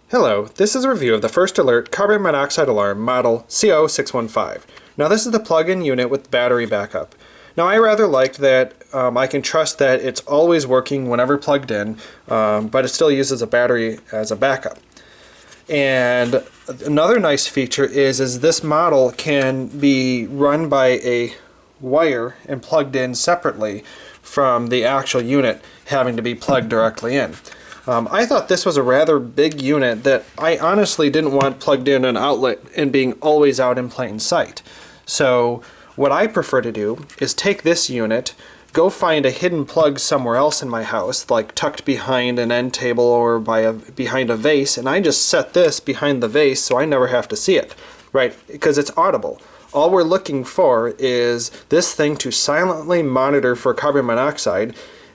Hello, this is a review of the First Alert carbon monoxide alarm model CO615. Now this is the plug-in unit with battery backup. Now I rather liked that I can trust that it's always working whenever plugged in, but it still uses a battery as a backup. And another nice feature is this model can be run by a wire and plugged in separately from the actual unit having to be plugged directly in. I thought this was a rather big unit that I honestly didn't want plugged in an outlet and being always out in plain sight. So what I prefer to do is take this unit, go find a hidden plug somewhere else in my house, like tucked behind an end table or behind a vase, and I just set this behind the vase so I never have to see it, right? Because it's audible. All we're looking for is this thing to silently monitor for carbon monoxide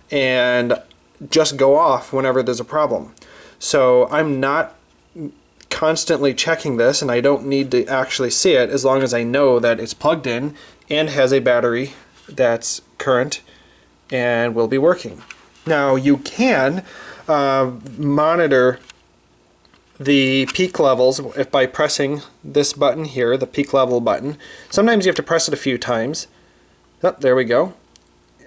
and just go off whenever there's a problem. So I'm not constantly checking this, and I don't need to actually see it as long as I know that it's plugged in and has a battery that's current and will be working. Now you can monitor the peak levels if by pressing this button here, the peak level button. Sometimes you have to press it a few times. Oh, there we go.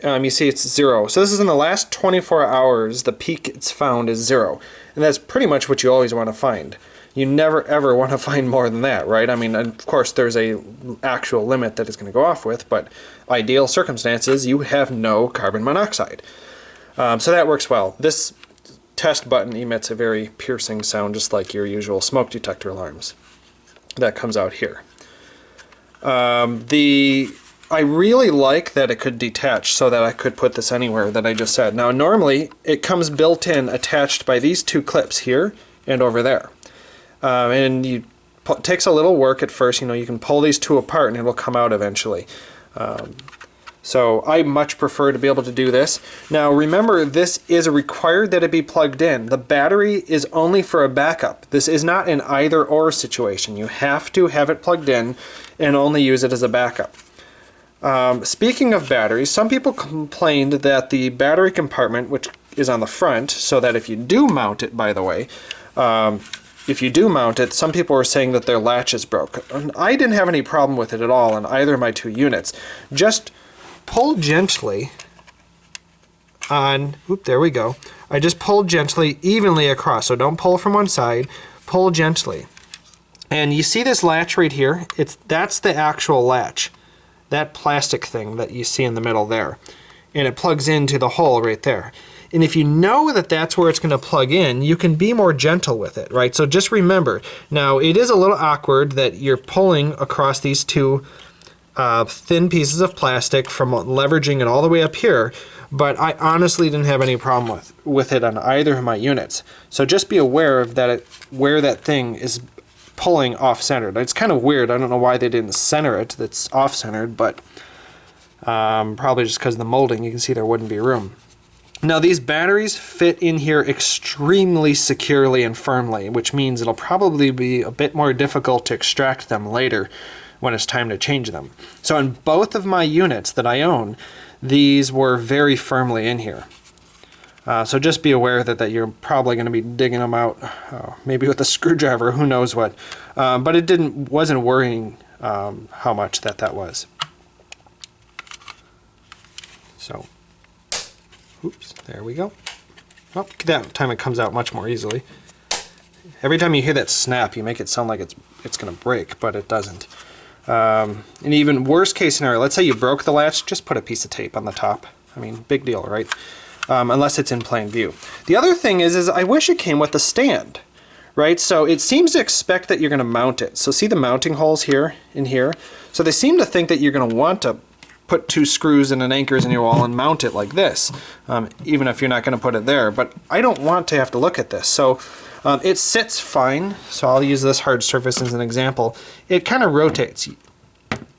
You see it's 0. So this is in the last 24 hours, the peak it's found is 0. And that's pretty much what you always want to find. You never ever want to find more than that, right? I mean, of course there's a actual limit that it's going to go off with, but ideal circumstances, you have no carbon monoxide. So that works well. This test button emits a very piercing sound, just like your usual smoke detector alarms. That comes out here. I really like that it could detach so that I could put this anywhere that I just said. Now normally it comes built in attached by these two clips here and over there. And it takes a little work at first. You know, you can pull these two apart and it will come out eventually. So I much prefer to be able to do this. Now remember, this is required that it be plugged in. The battery is only for a backup. This is not an either or situation. You have to have it plugged in and only use it as a backup. Speaking of batteries, some people complained that the battery compartment, which is on the front, so that if you do mount it, by the way, if you do mount it, some people were saying that their latch is broke. And I didn't have any problem with it at all in either of my two units. Just pull gently on, there we go. I just pulled gently evenly across, so don't pull from one side, pull gently. And you see this latch right here? That's the actual latch. That plastic thing that you see in the middle there. And it plugs into the hole right there. And if you know that that's where it's going to plug in, you can be more gentle with it, right? So just remember, now it is a little awkward that you're pulling across these two thin pieces of plastic from leveraging it all the way up here, but I honestly didn't have any problem with it on either of my units. So just be aware of that where that thing is pulling off-centered. It's kind of weird. I don't know why they didn't center it. That's off-centered, but probably just because of the molding. You can see there wouldn't be room. Now these batteries fit in here extremely securely and firmly, which means it'll probably be a bit more difficult to extract them later when it's time to change them. So in both of my units that I own, these were very firmly in here. So just be aware that you're probably going to be digging them out, maybe with a screwdriver, who knows what. But it wasn't worrying how much that was. So, oops, there we go. Well, that time it comes out much more easily. Every time you hear that snap, you make it sound like it's going to break, but it doesn't. And even worst case scenario, let's say you broke the latch, just put a piece of tape on the top. I mean, big deal, right? Unless it's in plain view. The other thing is I wish it came with a stand, right? So it seems to expect that you're going to mount it. So see the mounting holes here and here? So they seem to think that you're going to want to put two screws and an anchors in your wall and mount it like this, even if you're not going to put it there. But I don't want to have to look at this. So it sits fine. So I'll use this hard surface as an example. It kind of rotates.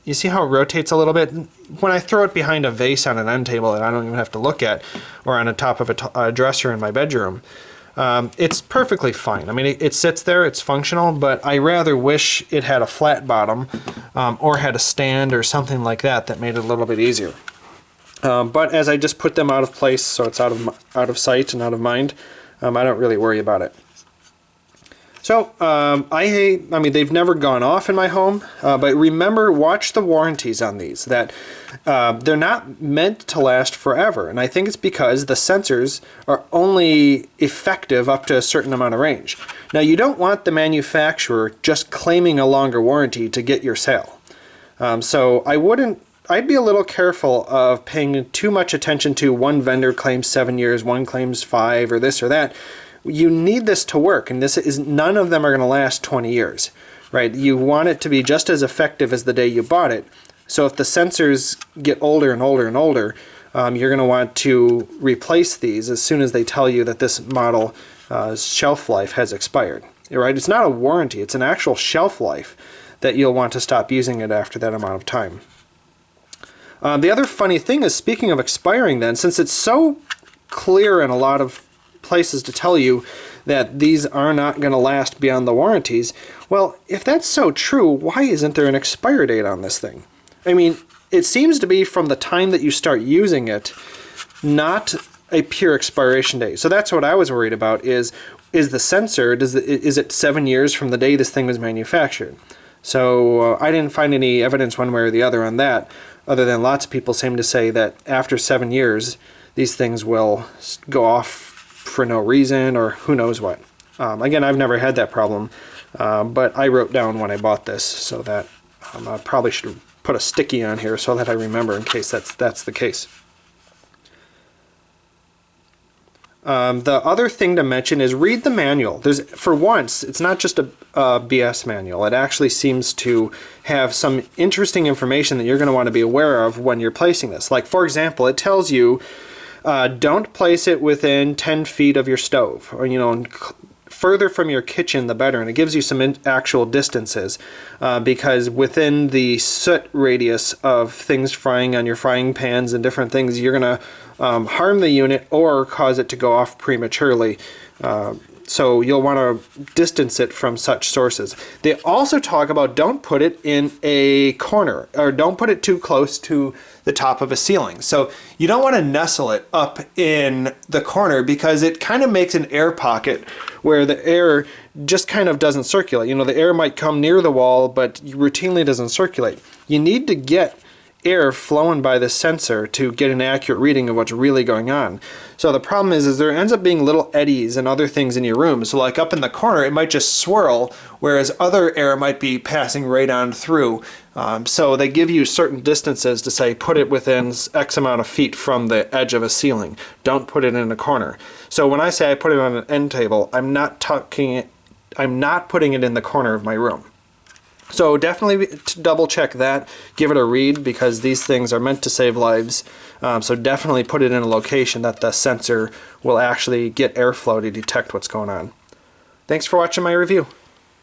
You see how it rotates a little bit? When I throw it behind a vase on an end table that I don't even have to look at, or on the top of a dresser in my bedroom, it's perfectly fine. I mean, it sits there, it's functional, but I rather wish it had a flat bottom or had a stand or something like that made it a little bit easier. But as I just put them out of place, so it's out of sight and out of mind, I don't really worry about it. So I mean, they've never gone off in my home, but remember, watch the warranties on these, that they're not meant to last forever. And I think it's because the sensors are only effective up to a certain amount of range. Now, you don't want the manufacturer just claiming a longer warranty to get your sale. So I'd be a little careful of paying too much attention to one vendor claims 7 years, one claims 5, or this or that. You need this to work, and none of them are going to last 20 years, right? You want it to be just as effective as the day you bought it. So if the sensors get older and older and older, you're going to want to replace these as soon as they tell you that this model shelf life has expired, right? It's not a warranty, it's an actual shelf life that you'll want to stop using it after that amount of time. The other funny thing is, speaking of expiring then, since it's so clear in a lot of places to tell you that these are not going to last beyond the warranties, well, if that's so true, why isn't there an expire date on this thing? I mean, it seems to be from the time that you start using it, not a pure expiration date. So that's what I was worried about, is the sensor, is it 7 years from the day this thing was manufactured? So I didn't find any evidence one way or the other on that, other than lots of people seem to say that after 7 years, these things will go off for no reason, or who knows what. Again, I've never had that problem, but I wrote down when I bought this, so that I probably should have put a sticky on here so that I remember in case that's the case. The other thing to mention is read the manual. For once, it's not just a BS manual. It actually seems to have some interesting information that you're going to want to be aware of when you're placing this. Like, for example, it tells you don't place it within 10 feet of your stove, or further from your kitchen the better, and it gives you some actual distances because within the soot radius of things frying on your frying pans and different things, you're going to harm the unit or cause it to go off prematurely. So you'll want to distance it from such sources. They also talk about don't put it in a corner, or don't put it too close to the top of a ceiling. So you don't want to nestle it up in the corner, because it kind of makes an air pocket where the air just kind of doesn't circulate. The air might come near the wall, but routinely doesn't circulate. You need to get air flowing by the sensor to get an accurate reading of what's really going on. So the problem is there ends up being little eddies and other things in your room. So like up in the corner, it might just swirl, whereas other air might be passing right on through. So they give you certain distances to say put it within X amount of feet from the edge of a ceiling. Don't put it in a corner. So when I say I put it on an end table, I'm not putting it in the corner of my room. So definitely double check that, give it a read, because these things are meant to save lives. So definitely put it in a location that the sensor will actually get airflow to detect what's going on. Thanks for watching my review.